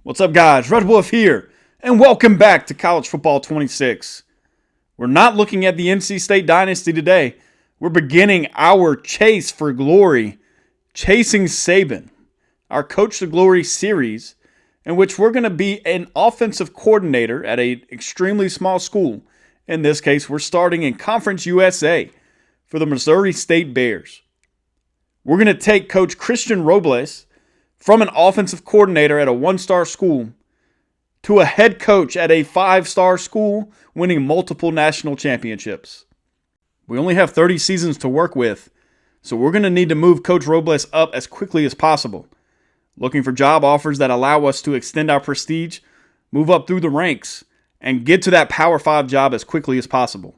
What's up, guys? Red Wolf here, and welcome back to College Football 26. We're not looking at the NC State dynasty today. We're beginning our chase for glory, chasing Saban, our Coach to Glory series, in which we're going to be an offensive coordinator at an extremely small school. In this case, we're starting in Conference USA for the Missouri State Bears. We're going to take Coach Christian Robles from an offensive coordinator at a one-star school to a head coach at a five-star school winning multiple national championships. We only have 30 seasons to work with, so we're going to need to move Coach Robles up as quickly as possible. Looking for job offers that allow us to extend our prestige, move up through the ranks, and get to that Power 5 job as quickly as possible.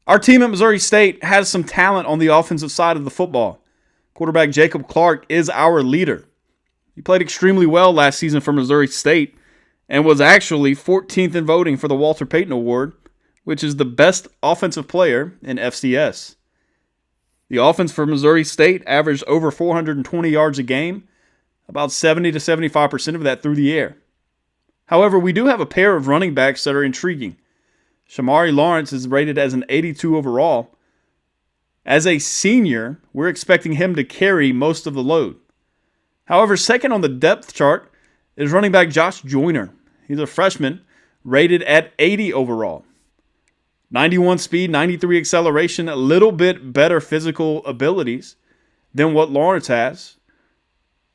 Our team at Missouri State has some talent on the offensive side of the football. Quarterback Jacob Clark is our leader. He played extremely well last season for Missouri State and was actually 14th in voting for the Walter Payton Award, which is the best offensive player in FCS. The offense for Missouri State averaged over 420 yards a game, about 70 to 75% of that through the air. However, we do have a pair of running backs that are intriguing. Shamari Lawrence is rated as an 82 overall. As a senior, we're expecting him to carry most of the load. However, second on the depth chart is running back Josh Joyner. He's a freshman, rated at 80 overall. 91 speed, 93 acceleration, a little bit better physical abilities than what Lawrence has.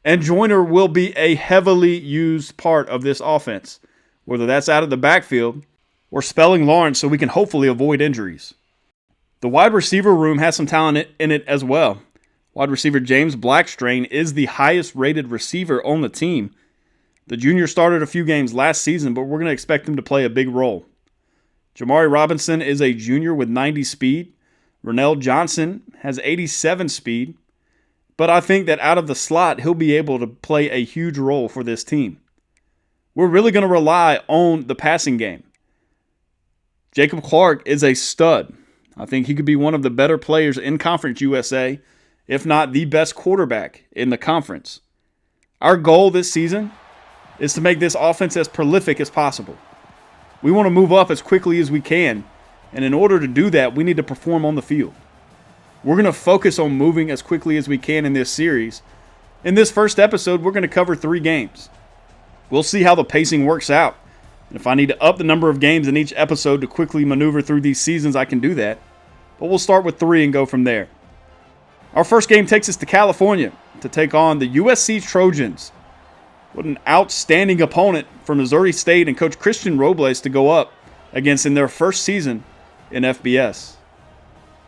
And Joyner will be a heavily used part of this offense, whether that's out of the backfield or spelling Lawrence so we can hopefully avoid injuries. The wide receiver room has some talent in it as well. Wide receiver James Blackstrain is the highest rated receiver on the team. The junior started a few games last season, but we're going to expect him to play a big role. Jamari Robinson is a junior with 90 speed. Rennell Johnson has 87 speed. But I think that out of the slot, he'll be able to play a huge role for this team. We're really going to rely on the passing game. Jacob Clark is a stud. I think he could be one of the better players in Conference USA, if not the best quarterback in the conference. Our goal this season is to make this offense as prolific as possible. We want to move up as quickly as we can, and in order to do that, we need to perform on the field. We're going to focus on moving as quickly as we can in this series. In this first episode, we're going to cover 3 games. We'll see how the pacing works out. And if I need to up the number of games in each episode to quickly maneuver through these seasons, I can do that. But we'll start with 3 and go from there. Our first game takes us to California to take on the USC Trojans. What an outstanding opponent for Missouri State and Coach Christian Robles to go up against in their first season in FBS.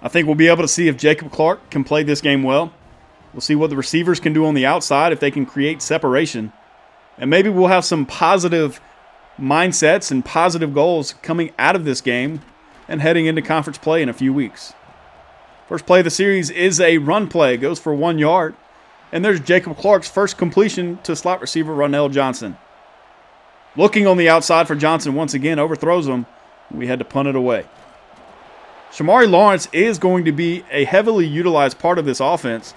I think we'll be able to see if Jacob Clark can play this game well. We'll see what the receivers can do on the outside, if they can create separation. And maybe we'll have some positive mindsets and positive goals coming out of this game and heading into conference play in a few weeks. First play of the series is a run play. It goes for 1 yard. And there's Jacob Clark's first completion to slot receiver Rennell Johnson. Looking on the outside for Johnson once again, overthrows him. We had to punt it away. Shamari Lawrence is going to be a heavily utilized part of this offense.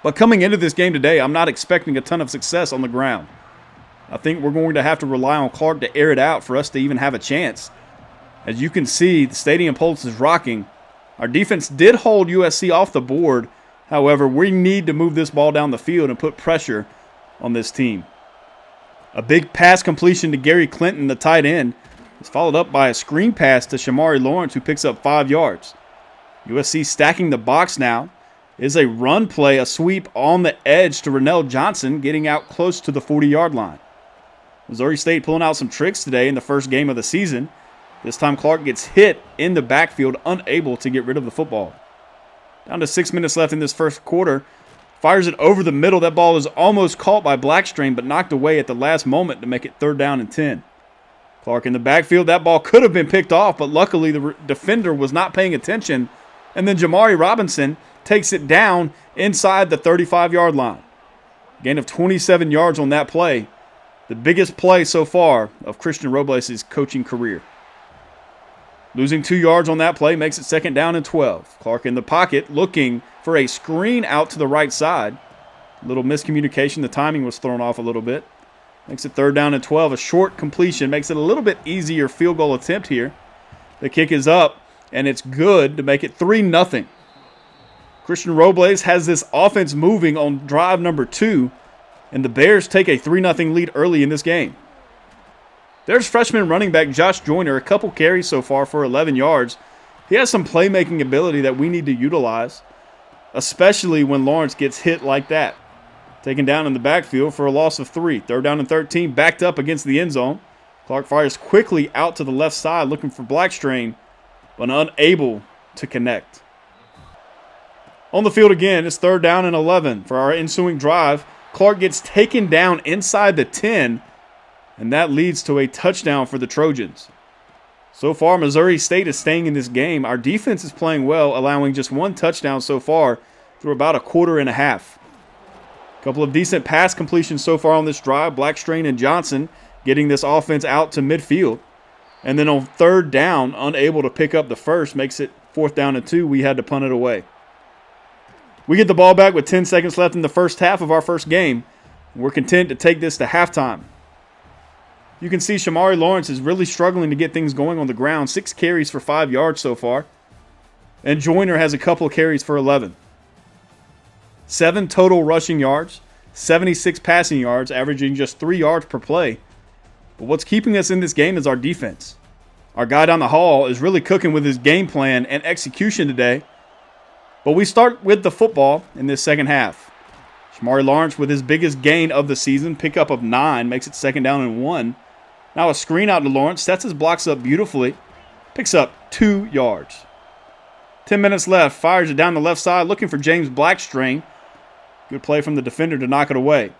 But coming into this game today, I'm not expecting a ton of success on the ground. I think we're going to have to rely on Clark to air it out for us to even have a chance. As you can see, the stadium pulse is rocking. Our defense did hold USC off the board. However, we need to move this ball down the field and put pressure on this team. A big pass completion to Gary Clinton, the tight end, is followed up by a screen pass to Shamari Lawrence, who picks up 5 yards. USC stacking the box now. Is a run play, a sweep on the edge to Rennell Johnson, getting out close to the 40-yard line. Missouri State pulling out some tricks today in the first game of the season. This time Clark gets hit in the backfield, unable to get rid of the football. Down to 6 minutes left in this first quarter. Fires it over the middle. That ball is almost caught by Blackstrain, but knocked away at the last moment to make it 3rd down and 10. Clark in the backfield. That ball could have been picked off, but luckily the defender was not paying attention. And then Jamari Robinson takes it down inside the 35-yard line. Gain of 27 yards on that play. The biggest play so far of Christian Robles' coaching career. Losing 2 yards on that play makes it 2nd down and 12. Clark in the pocket looking for a screen out to the right side. A little miscommunication. The timing was thrown off a little bit. Makes it 3rd down and 12. A short completion makes it a little bit easier field goal attempt here. The kick is up, and it's good to make it 3-0. Christian Robles has this offense moving on drive number 2, and the Bears take a 3-0 lead early in this game. There's freshman running back Josh Joyner, a couple carries so far for 11 yards. He has some playmaking ability that we need to utilize, especially when Lawrence gets hit like that. Taken down in the backfield for a loss of 3. 3rd down and 13, backed up against the end zone. Clark fires quickly out to the left side looking for Blackstrain, but unable to connect. On the field again, it's 3rd down and 11 for our ensuing drive. Clark gets taken down inside the 10, and that leads to a touchdown for the Trojans. So far, Missouri State is staying in this game. Our defense is playing well, allowing just 1 touchdown so far through about a quarter and a half. A couple of decent pass completions so far on this drive. Blackstrain and Johnson getting this offense out to midfield. And then on 3rd down, unable to pick up the first, makes it 4th down and 2. We had to punt it away. We get the ball back with 10 seconds left in the first half of our first game. We're content to take this to halftime. You can see Shamari Lawrence is really struggling to get things going on the ground. 6 carries for 5 yards so far. And Joyner has a couple of carries for 11. 7 total rushing yards, 76 passing yards, averaging just 3 yards per play. But what's keeping us in this game is our defense. Our guy down the hall is really cooking with his game plan and execution today. But we start with the football in this second half. Shamari Lawrence with his biggest gain of the season, pickup of 9, makes it 2nd down and 1. Now a screen out to Lawrence, sets his blocks up beautifully, picks up 2 yards. 10 minutes left, fires it down the left side, looking for James Blackstrain. Good play from the defender to knock it away.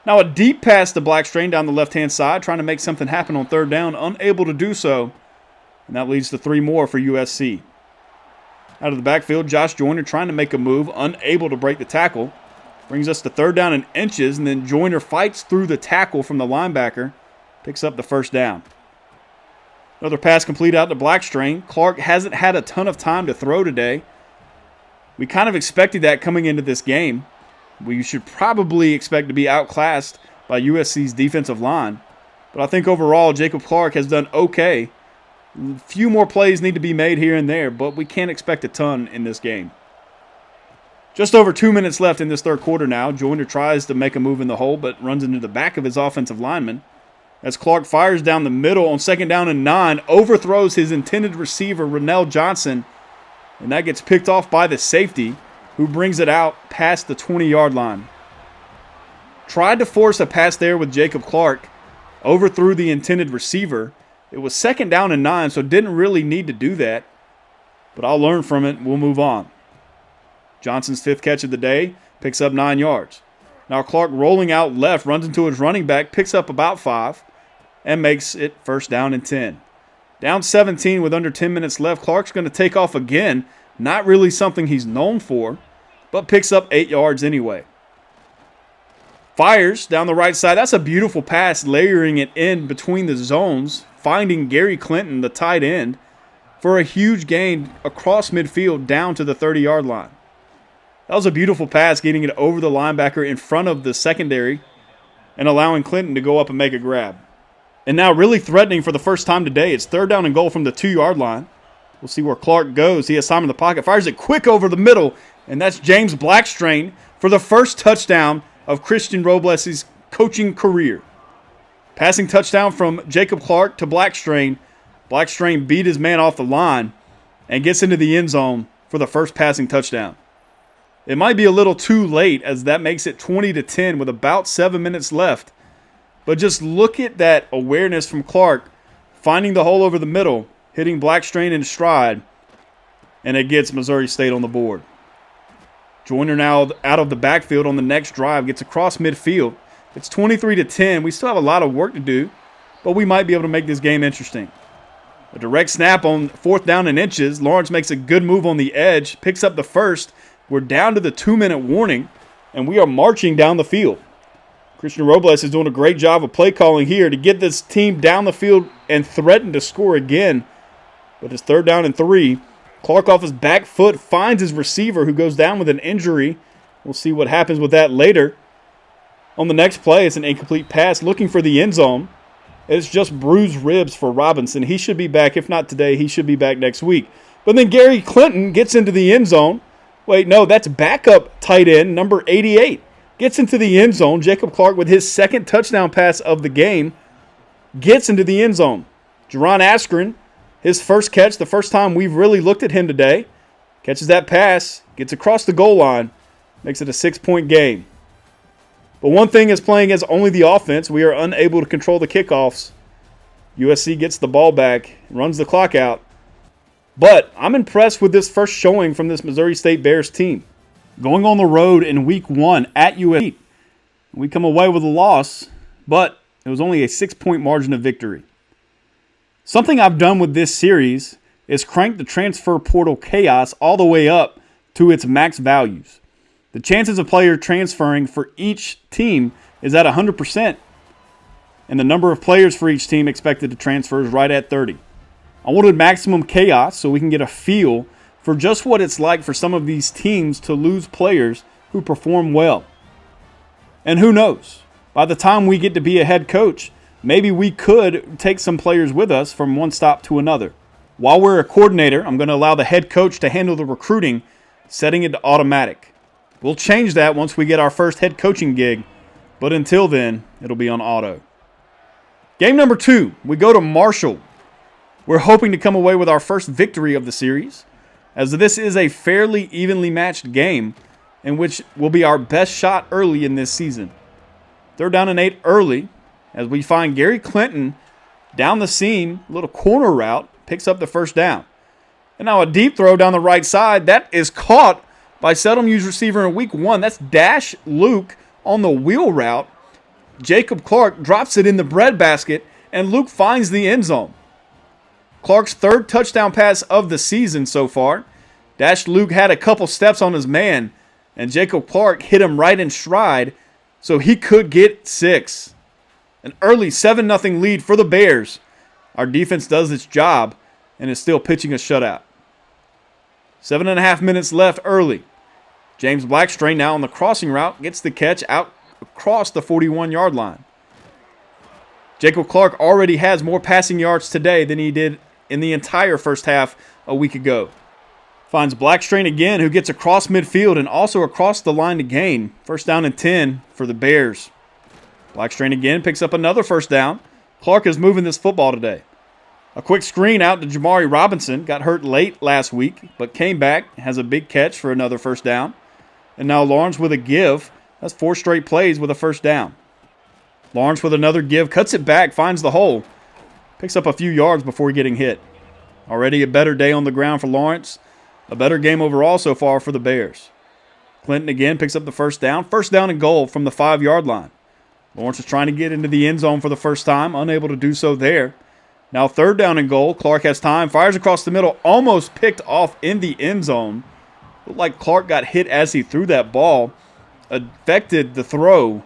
Now a deep pass to Blackstrain down the left-hand side, trying to make something happen on 3rd down, unable to do so. And that leads to 3 more for USC. Out of the backfield, Josh Joyner trying to make a move, unable to break the tackle. Brings us to 3rd down and inches, and then Joyner fights through the tackle from the linebacker, picks up the 1st down. Another pass complete out to Blackstrain. Clark hasn't had a ton of time to throw today. We kind of expected that coming into this game. We should probably expect to be outclassed by USC's defensive line. But I think overall, Jacob Clark has done okay. A few more plays need to be made here and there, but we can't expect a ton in this game. Just over 2 minutes left in this 3rd quarter now. Joyner tries to make a move in the hole, but runs into the back of his offensive lineman. As Clark fires down the middle on 2nd down and 9, overthrows his intended receiver, Rennell Johnson, and that gets picked off by the safety, who brings it out past the 20-yard line. Tried to force a pass there with Jacob Clark, overthrew the intended receiver. It was 2nd down and 9, so didn't really need to do that. But I'll learn from it and we'll move on. Johnson's 5th catch of the day, picks up 9 yards. Now Clark rolling out left, runs into his running back, picks up about 5, and makes it 1st down and 10. Down 17 with under 10 minutes left. Clark's going to take off again. Not really something he's known for, but picks up 8 yards anyway. Fires down the right side. That's a beautiful pass, layering it in between the zones, finding Gary Clinton, the tight end, for a huge gain across midfield down to the 30-yard line. That was a beautiful pass, getting it over the linebacker in front of the secondary and allowing Clinton to go up and make a grab. And now really threatening for the first time today. It's 3rd down and goal from the 2-yard line. We'll see where Clark goes. He has time in the pocket. Fires it quick over the middle. And that's James Blackstrain for the first touchdown of Christian Robles' coaching career. Passing touchdown from Jacob Clark to Blackstrain. Blackstrain beat his man off the line and gets into the end zone for the first passing touchdown. It might be a little too late, as that makes it 20-10 with about 7 minutes left. But just look at that awareness from Clark, finding the hole over the middle, hitting Blackstrain in stride, and it gets Missouri State on the board. Joyner now out of the backfield on the next drive, gets across midfield. It's 23-10. We still have a lot of work to do, but we might be able to make this game interesting. A direct snap on 4th down and inches. Lawrence makes a good move on the edge, picks up the first. We're down to the 2-minute warning, and we are marching down the field. Christian Robles is doing a great job of play calling here to get this team down the field and threaten to score again. But it's 3rd down and 3. Clark off his back foot finds his receiver, who goes down with an injury. We'll see what happens with that later. On the next play, it's an incomplete pass looking for the end zone. It's just bruised ribs for Robinson. He should be back. If not today, he should be back next week. But then Gary Clinton gets into the end zone. Wait, no, that's backup tight end, number 88. Gets into the end zone. Jacob Clark with his second touchdown pass of the game gets into the end zone. Jerron Askren, his first catch, the first time we've really looked at him today, catches that pass, gets across the goal line, makes it a 6-point game. But one thing is playing as only the offense. We are unable to control the kickoffs. USC gets the ball back, runs the clock out. But I'm impressed with this first showing from this Missouri State Bears team. Going on the road in week 1 at USC, we come away with a loss, but it was only a 6-point margin of victory. Something I've done with this series is crank the transfer portal chaos all the way up to its max values. The chances of player transferring for each team is at 100%, and the number of players for each team expected to transfer is right at 30. I wanted maximum chaos so we can get a feel for just what it's like for some of these teams to lose players who perform well. And who knows, by the time we get to be a head coach, maybe we could take some players with us from one stop to another. While we're a coordinator, I'm going to allow the head coach to handle the recruiting, setting it to automatic. We'll change that once we get our first head coaching gig, but until then, it'll be on auto. Game number 2, we go to Marshall. We're hoping to come away with our first victory of the series, as this is a fairly evenly matched game in which will be our best shot early in this season. 3rd down and 8 early, as we find Gary Clinton down the seam, little corner route, picks up the first down. And now a deep throw down the right side, that is caught by Seldom Used receiver in week 1. That's Dash Luke on the wheel route. Jacob Clark drops it in the breadbasket, and Luke finds the end zone. Clark's 3rd touchdown pass of the season so far. Dash Luke had a couple steps on his man, and Jacob Clark hit him right in stride, so he could get 6. An early 7-0 lead for the Bears. Our defense does its job and is still pitching a shutout. 7.5 minutes left early. James Blackstrain now on the crossing route gets the catch out across the 41-yard line. Jacob Clark already has more passing yards today than he did in the entire first half a week ago. Finds Blackstrain again, who gets across midfield and also across the line to gain. 1st down and 10 for the Bears. Blackstrain again picks up another 1st down. Clark is moving this football today. A quick screen out to Jamari Robinson. Got hurt late last week, but came back, has a big catch for another 1st down. And now Lawrence with a give. That's 4 straight plays with a 1st down. Lawrence with another give, cuts it back, finds the hole. Picks up a few yards before getting hit. Already a better day on the ground for Lawrence. A better game overall so far for the Bears. Clinton again picks up the 1st down. 1st down and goal from the 5-yard line. Lawrence is trying to get into the end zone for the first time, unable to do so there. Now 3rd down and goal. Clark has time, fires across the middle, almost picked off in the end zone. Looked like Clark got hit as he threw that ball. Affected the throw,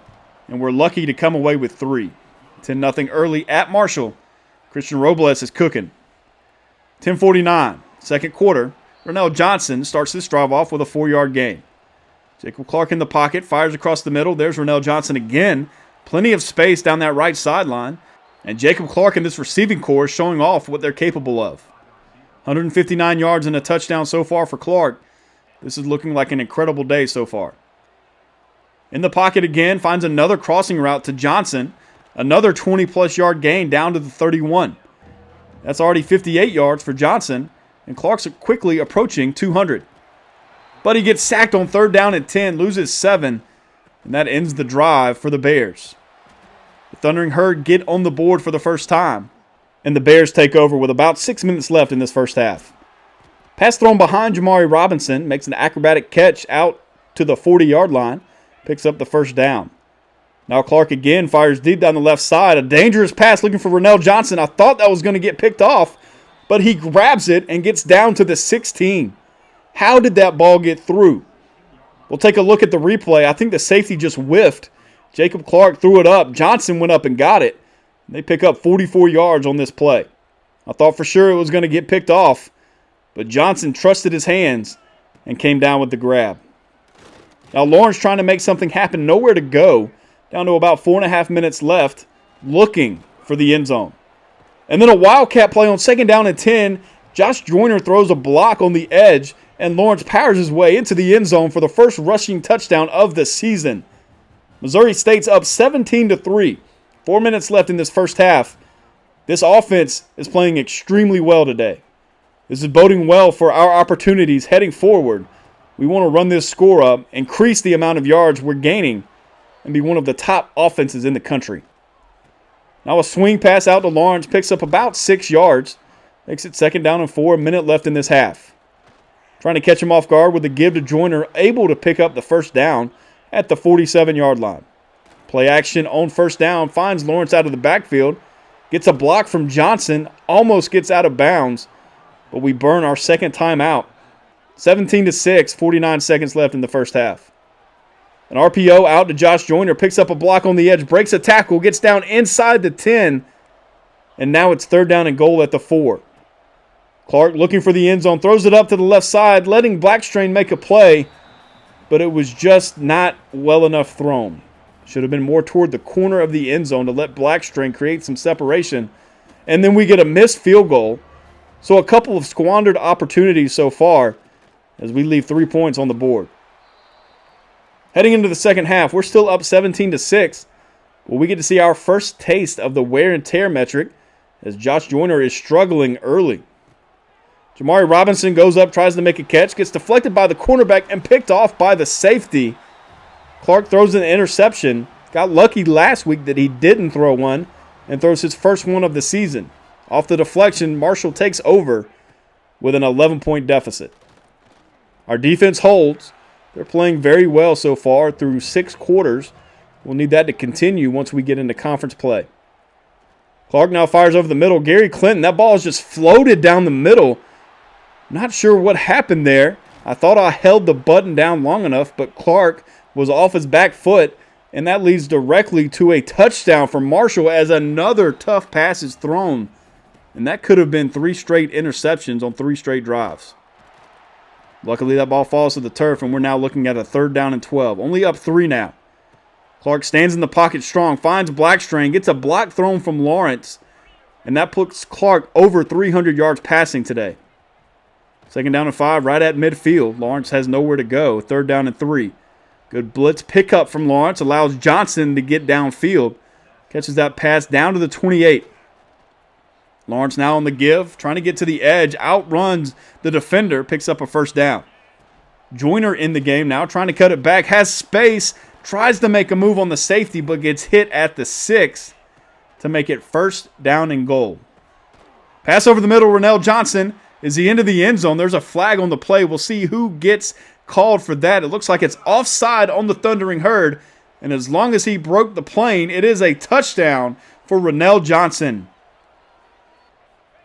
and we're lucky to come away with 3. 10-0 early at Marshall. Christian Robles is cooking. 10:49, 2nd quarter. Ronell Johnson starts this drive off with a 4-yard gain. Jacob Clark in the pocket, fires across the middle. There's Ronell Johnson again. Plenty of space down that right sideline. And Jacob Clark and this receiving corps is showing off what they're capable of. 159 yards and a touchdown so far for Clark. This is looking like an incredible day so far. In the pocket again, finds another crossing route to Johnson. Another 20-plus yard gain down to the 31. That's already 58 yards for Johnson, and Clark's quickly approaching 200. But he gets sacked on 3rd down and 10, loses 7, and that ends the drive for the Bears. The Thundering Herd get on the board for the first time, and the Bears take over with about 6 minutes left in this first half. Pass thrown behind Jamari Robinson, makes an acrobatic catch out to the 40-yard line, picks up the 1st down. Now Clark again fires deep down the left side. A dangerous pass looking for Ronell Johnson. I thought that was going to get picked off, but he grabs it and gets down to the 16. How did that ball get through? We'll take a look at the replay. I think the safety just whiffed. Jacob Clark threw it up. Johnson went up and got it. They pick up 44 yards on this play. I thought for sure it was going to get picked off, but Johnson trusted his hands and came down with the grab. Now Lawrence trying to make something happen, nowhere to go. Down to about 4.5 minutes left, looking for the end zone. And then a wildcat play on 2nd down and 10. Josh Joyner throws a block on the edge, and Lawrence powers his way into the end zone for the first rushing touchdown of the season. Missouri State's up 17-3. 4 minutes left in this first half. This offense is playing extremely well today. This is boding well for our opportunities heading forward. We want to run this score up, increase the amount of yards we're gaining, and be one of the top offenses in the country. Now a swing pass out to Lawrence, picks up about 6 yards. Makes it 2nd down and 4, a minute left in this half. Trying to catch him off guard with a give to Joyner, able to pick up the first down at the 47-yard line. Play action on 1st down, finds Lawrence out of the backfield, gets a block from Johnson, almost gets out of bounds, but we burn our second timeout. 17-6, 49 seconds left in the first half. An RPO out to Josh Joyner, picks up a block on the edge, breaks a tackle, gets down inside the 10, and now it's 3rd down and goal at the 4. Clark looking for the end zone, throws it up to the left side, letting Blackstrain make a play, but it was just not well enough thrown. Should have been more toward the corner of the end zone to let Blackstrain create some separation. And then we get a missed field goal. So a couple of squandered opportunities so far as we leave 3 points on the board. Heading into the second half, we're still up 17-6. But we get to see our first taste of the wear and tear metric as Josh Joyner is struggling early. Jamari Robinson goes up, tries to make a catch, gets deflected by the cornerback and picked off by the safety. Clark throws an interception. Got lucky last week that he didn't throw one and throws his first one of the season. Off the deflection, Marshall takes over with an 11-point deficit. Our defense holds. They're playing very well so far through 6 quarters. We'll need that to continue once we get into conference play. Clark now fires over the middle. Gary Clinton, that ball is just floated down the middle. Not sure what happened there. I thought I held the button down long enough, but Clark was off his back foot, and that leads directly to a touchdown for Marshall as another tough pass is thrown. And that could have been 3 straight interceptions on 3 straight drives. Luckily, that ball falls to the turf, and we're now looking at a 3rd down and 12. Only up 3 now. Clark stands in the pocket strong, finds Blackstrain, gets a block thrown from Lawrence, and that puts Clark over 300 yards passing today. 2nd down and 5, right at midfield. Lawrence has nowhere to go. 3rd down and 3. Good blitz pickup from Lawrence. Allows Johnson to get downfield. Catches that pass down to the 28. Lawrence now on the give. Trying to get to the edge. Outruns the defender. Picks up a 1st down. Joyner in the game now. Trying to cut it back. Has space. Tries to make a move on the safety, but gets hit at the 6 to make it 1st down and goal. Pass over the middle. Rennell Johnson. Is he into the end zone? There's a flag on the play. We'll see who gets called for that. It looks like it's offside on the Thundering Herd. And as long as he broke the plane, it is a touchdown for Rennell Johnson.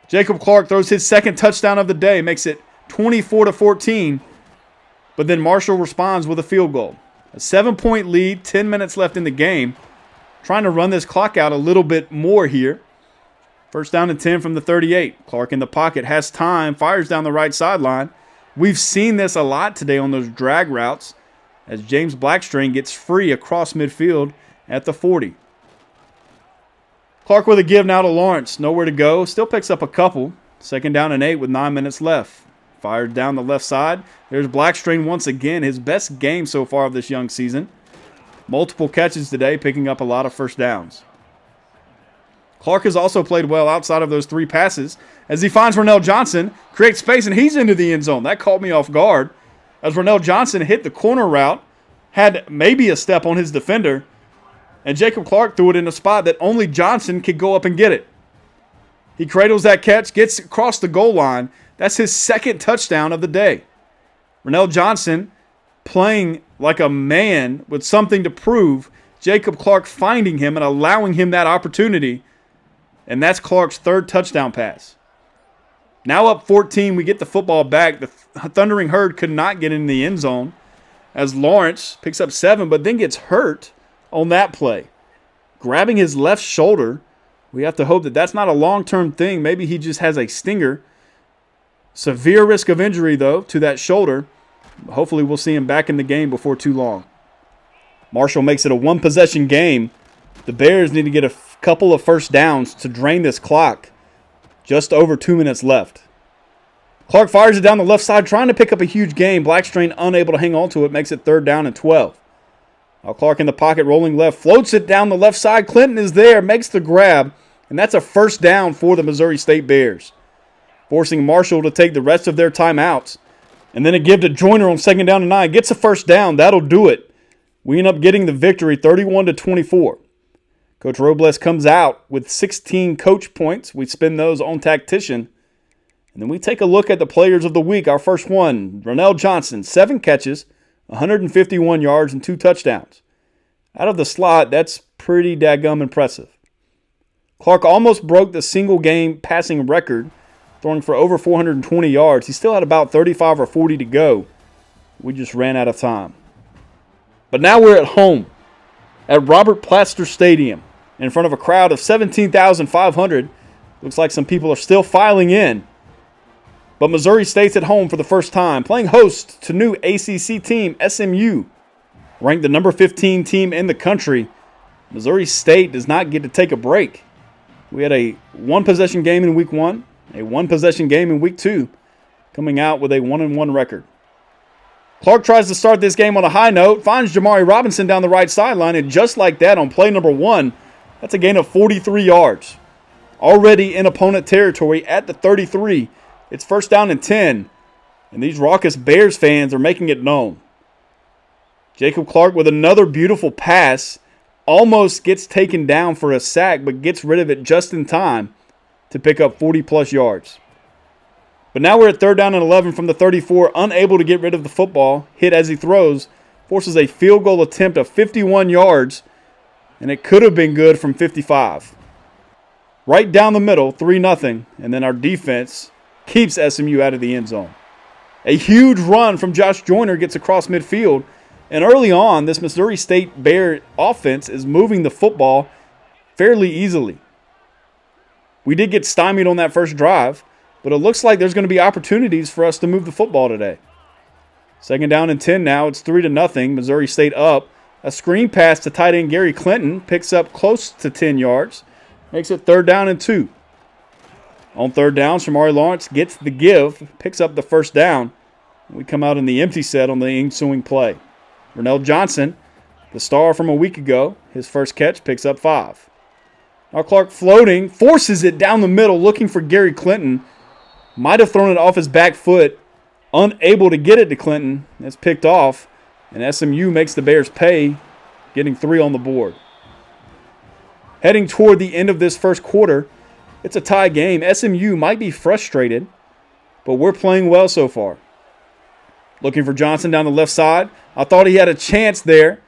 Jacob Clark throws his 2nd touchdown of the day. Makes it 24-14. But then Marshall responds with a field goal. A 7-point lead, 10 minutes left in the game. Trying to run this clock out a little bit more here. 1st down and 10 from the 38. Clark in the pocket, has time, fires down the right sideline. We've seen this a lot today on those drag routes as James Blackstrain gets free across midfield at the 40. Clark with a give now to Lawrence. Nowhere to go. Still picks up a couple. 2nd down and 8 with 9 minutes left. Fired down the left side. There's Blackstrain once again. His best game so far of this young season. Multiple catches today, picking up a lot of 1st downs. Clark has also played well outside of those 3 passes as he finds Rennell Johnson, creates space, and he's into the end zone. That caught me off guard as Rennell Johnson hit the corner route, had maybe a step on his defender, and Jacob Clark threw it in a spot that only Johnson could go up and get it. He cradles that catch, gets across the goal line. That's his 2nd touchdown of the day. Rennell Johnson playing like a man with something to prove. Jacob Clark finding him and allowing him that opportunity. And that's Clark's 3rd touchdown pass. Now up 14, we get the football back. The Thundering Herd could not get in the end zone as Lawrence picks up 7, but then gets hurt on that play. Grabbing his left shoulder. We have to hope that that's not a long-term thing. Maybe he just has a stinger. Severe risk of injury, though, to that shoulder. Hopefully we'll see him back in the game before too long. Marshall makes it a one-possession game. The Bears need to get a couple of first downs to drain this clock. Just over 2 minutes left. Clark fires it down the left side, trying to pick up a huge gain. Blackstrain unable to hang on to it, makes it 3rd down and 12. Now Clark in the pocket, rolling left, floats it down the left side. Clinton is there, makes the grab, and that's a first down for the Missouri State Bears, forcing Marshall to take the rest of their timeouts. And then a give to Joyner on 2nd down and 9. Gets a first down. That'll do it. We end up getting the victory 31-24. Coach Robles comes out with 16 coach points. We spend those on tactician. And then we take a look at the players of the week. Our first one, Ronell Johnson, 7 catches, 151 yards, and 2 touchdowns. Out of the slot, that's pretty daggum impressive. Clark almost broke the single-game passing record, throwing for over 420 yards. He still had about 35 or 40 to go. We just ran out of time. But now we're at home at Robert Plaster Stadium in front of a crowd of 17,500. Looks like some people are still filing in. But Missouri State's at home for the first time, playing host to new ACC team SMU, ranked the number 15 team in the country. Missouri State does not get to take a break. We had a one-possession game in week 1, a one-possession game in week 2, coming out with a 1-1 record. Clark tries to start this game on a high note, finds Jamari Robinson down the right sideline, and just like that on play number 1, that's a gain of 43 yards. Already in opponent territory at the 33. It's 1st down and 10, and these raucous Bears fans are making it known. Jacob Clark with another beautiful pass, almost gets taken down for a sack, but gets rid of it just in time to pick up 40-plus yards. But now we're at 3rd down and 11 from the 34, unable to get rid of the football, hit as he throws, forces a field goal attempt of 51 yards, and it could have been good from 55. Right down the middle, 3-0, and then our defense keeps SMU out of the end zone. A huge run from Josh Joyner gets across midfield, and early on, this Missouri State Bear offense is moving the football fairly easily. We did get stymied on that first drive, but it looks like there's going to be opportunities for us to move the football today. 2nd down and 10 now. It's 3-0. Missouri State up. A screen pass to tight end Gary Clinton. Picks up close to 10 yards. Makes it 3rd down and 2. On 3rd down, Shamari Lawrence gets the give. Picks up the first down. We come out in the empty set on the ensuing play. Ronell Johnson, the star from a week ago, his first catch, picks up 5. Now Clark floating, forces it down the middle, looking for Gary Clinton. Might have thrown it off his back foot. Unable to get it to Clinton. It's picked off. And SMU makes the Bears pay, getting 3 on the board. Heading toward the end of this first quarter, it's a tie game. SMU might be frustrated, but we're playing well so far. Looking for Johnson down the left side. I thought he had a chance there,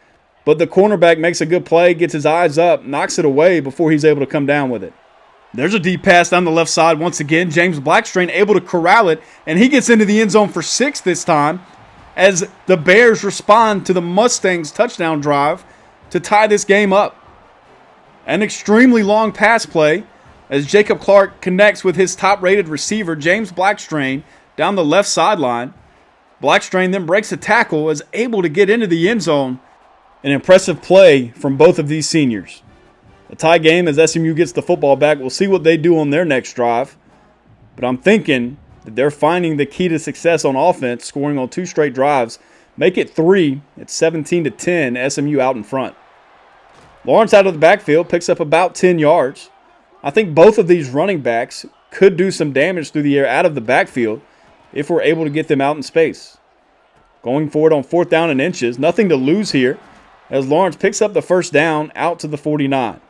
but the cornerback makes a good play, gets his eyes up, knocks it away before he's able to come down with it. There's a deep pass down the left side once again. James Blackstrain able to corral it, and he gets into the end zone for 6 this time as the Bears respond to the Mustangs' touchdown drive to tie this game up. An extremely long pass play as Jacob Clark connects with his top-rated receiver, James Blackstrain, down the left sideline. Blackstrain then breaks a tackle, is able to get into the end zone. An impressive play from both of these seniors. A tie game as SMU gets the football back. We'll see what they do on their next drive. But I'm thinking that they're finding the key to success on offense, scoring on 2 straight drives. Make it 3. It's 17-10, SMU out in front. Lawrence out of the backfield picks up about 10 yards. I think both of these running backs could do some damage through the air out of the backfield if we're able to get them out in space. Going forward on 4th down and inches, nothing to lose here as Lawrence picks up the first down out to the 49.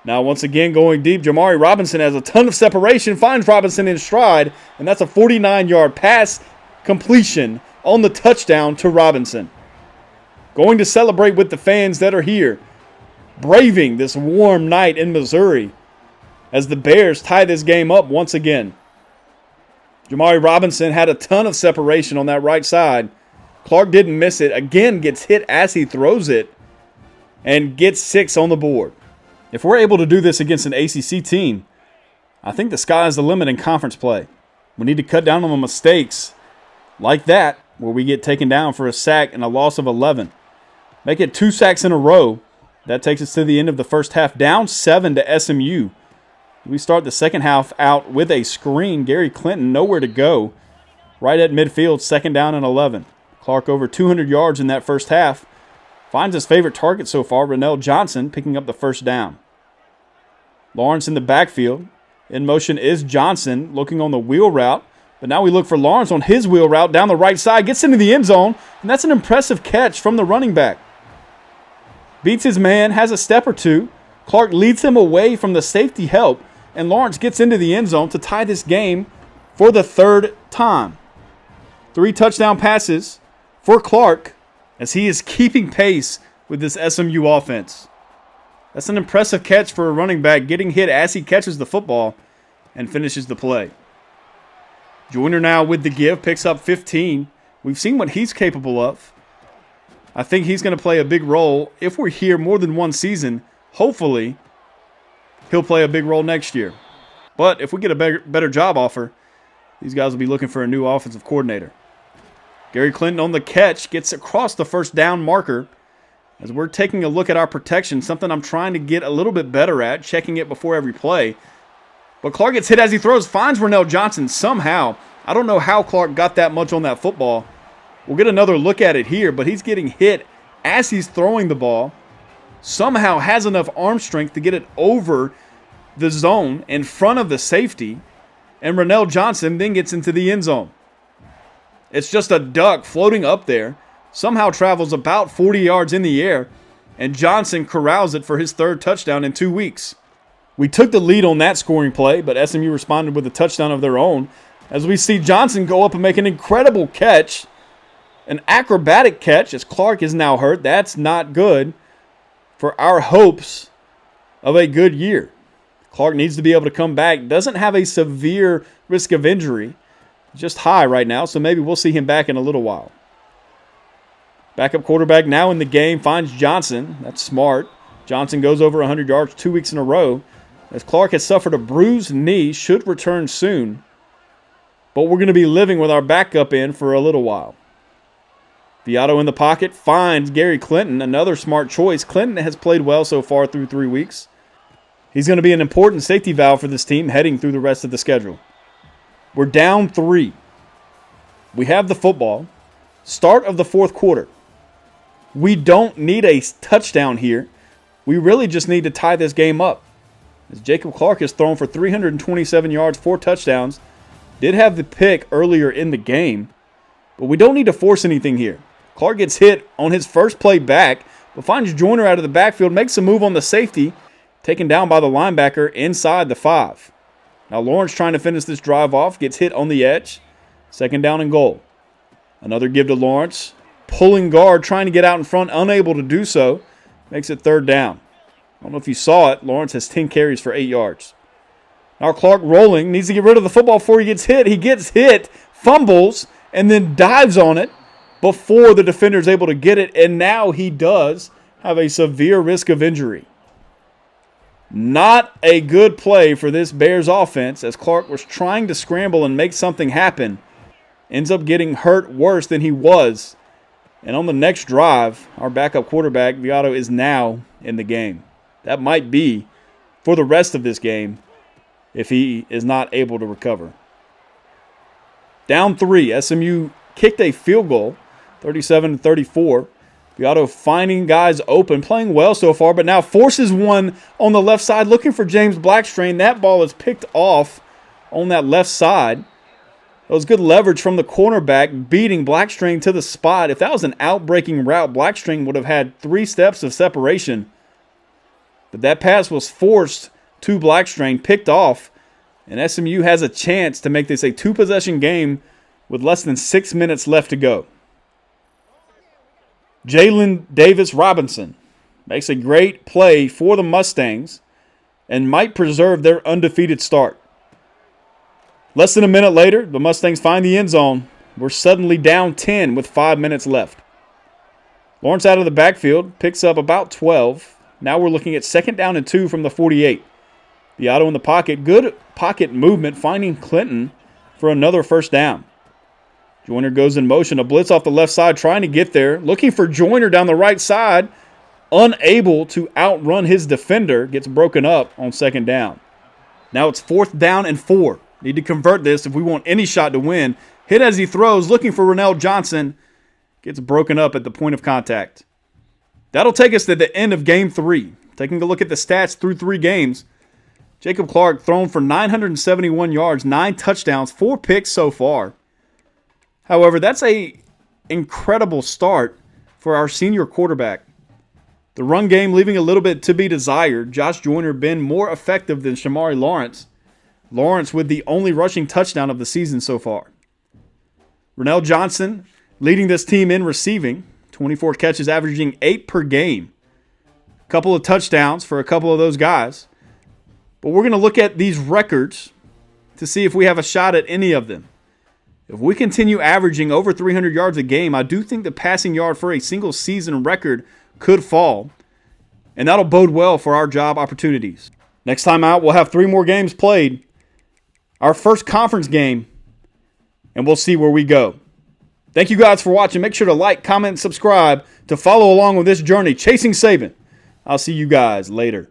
Now, once again, going deep, Jamari Robinson has a ton of separation, finds Robinson in stride, and that's a 49-yard pass completion on the touchdown to Robinson. Going to celebrate with the fans that are here, braving this warm night in Missouri as the Bears tie this game up once again. Jamari Robinson had a ton of separation on that right side. Clark didn't miss it. Again, gets hit as he throws it and gets 6 on the board. If we're able to do this against an ACC team, I think the sky is the limit in conference play. We need to cut down on the mistakes like that where we get taken down for a sack and a loss of 11. Make it 2 sacks in a row. That takes us to the end of the first half, down 7 to SMU. We start the second half out with a screen. Gary Clinton nowhere to go. Right at midfield, second down and 11. Clark over 200 yards in that first half. Finds his favorite target so far, Rennell Johnson, picking up the first down. Lawrence in the backfield. In motion is Johnson, looking on the wheel route. But now we look for Lawrence on his wheel route down the right side. Gets into the end zone, and that's an impressive catch from the running back. Beats his man, has a step or two. Clark leads him away from the safety help, and Lawrence gets into the end zone to tie this game for the third time. 3 touchdown passes for Clark as he is keeping pace with this SMU offense. That's an impressive catch for a running back, getting hit as he catches the football and finishes the play. Joyner now with the give, picks up 15. We've seen what he's capable of. I think he's going to play a big role. If we're here more than one season, hopefully he'll play a big role next year. But if we get a better job offer, these guys will be looking for a new offensive coordinator. Gary Clinton on the catch gets across the first down marker. As we're taking a look at our protection, something I'm trying to get a little bit better at, checking it before every play. But Clark gets hit as he throws, finds Rennell Johnson somehow. I don't know how Clark got that much on that football. We'll get another look at it here, but he's getting hit as he's throwing the ball. Somehow has enough arm strength to get it over the zone in front of the safety. And Rennell Johnson then gets into the end zone. It's just a duck floating up there. Somehow travels about 40 yards in the air. And Johnson corrals it for his third touchdown in 2 weeks. We took the lead on that scoring play, but SMU responded with a touchdown of their own. As we see Johnson go up and make an incredible catch. An acrobatic catch as Clark is now hurt. That's not good for our hopes of a good year. Clark needs to be able to come back. Doesn't have a severe risk of injury. Just high right now, so maybe we'll see him back in a little while. Backup quarterback now in the game finds Johnson. That's smart. Johnson goes over 100 yards 2 weeks in a row. As Clark has suffered a bruised knee, should return soon. But we're going to be living with our backup in for a little while. Viato in the pocket finds Gary Clinton, another smart choice. Clinton has played well so far through 3 weeks. He's going to be an important safety valve for this team heading through the rest of the schedule. We're down 3. We have the football. Start of the fourth quarter. We don't need a touchdown here. We really just need to tie this game up. As Jacob Clark has thrown for 327 yards, 4 touchdowns. Did have the pick earlier in the game. But we don't need to force anything here. Clark gets hit on his first play back, but finds Joyner out of the backfield, makes a move on the safety, taken down by the linebacker inside the 5. Now Lawrence trying to finish this drive off, gets hit on the edge. Second down and goal. Another give to Lawrence. Pulling guard, trying to get out in front, unable to do so. Makes it third down. I don't know if you saw it. Lawrence has 10 carries for 8 yards. Now Clark rolling, needs to get rid of the football before he gets hit. He gets hit, fumbles, and then dives on it before the defender is able to get it. And now he does have a severe risk of injury. Not a good play for this Bears offense as Clark was trying to scramble and make something happen. Ends up getting hurt worse than he was. And on the next drive, our backup quarterback, Viato, is now in the game. That might be for the rest of this game if he is not able to recover. Down 3, SMU kicked a field goal, 37-34. Viato finding guys open, playing well so far, but now forces one on the left side, looking for James Blackstrain. That ball is picked off on that left side. It was good leverage from the cornerback, beating Blackstrain to the spot. If that was an out-breaking route, Blackstrain would have had 3 steps of separation. But that pass was forced to Blackstrain, picked off, and SMU has a chance to make this a 2-possession game with less than 6 minutes left to go. Jalen Davis Robinson makes a great play for the Mustangs and might preserve their undefeated start. Less than a minute later, the Mustangs find the end zone. We're suddenly down 10 with 5 minutes left. Lawrence out of the backfield, picks up about 12. Now we're looking at 2nd down and 2 from the 48. Viato in the pocket, good pocket movement, finding Clinton for another first down. Joyner goes in motion. A blitz off the left side, trying to get there. Looking for Joyner down the right side. Unable to outrun his defender. Gets broken up on second down. Now it's 4th down and 4. Need to convert this if we want any shot to win. Hit as he throws. Looking for Ronell Johnson. Gets broken up at the point of contact. That'll take us to the end of Game 3. Taking a look at the stats through 3 games. Jacob Clark thrown for 971 yards, 9 touchdowns, 4 picks so far. However, that's an incredible start for our senior quarterback. The run game leaving a little bit to be desired. Josh Joyner been more effective than Shamari Lawrence. Lawrence with the only rushing touchdown of the season so far. Ronell Johnson leading this team in receiving. 24 catches, averaging 8 per game. A couple of touchdowns for a couple of those guys. But we're going to look at these records to see if we have a shot at any of them. If we continue averaging over 300 yards a game, I do think the passing yard for a single season record could fall. And that'll bode well for our job opportunities. Next time out, we'll have 3 more games played. Our first conference game. And we'll see where we go. Thank you guys for watching. Make sure to like, comment, and subscribe to follow along with this journey chasing Saban. I'll see you guys later.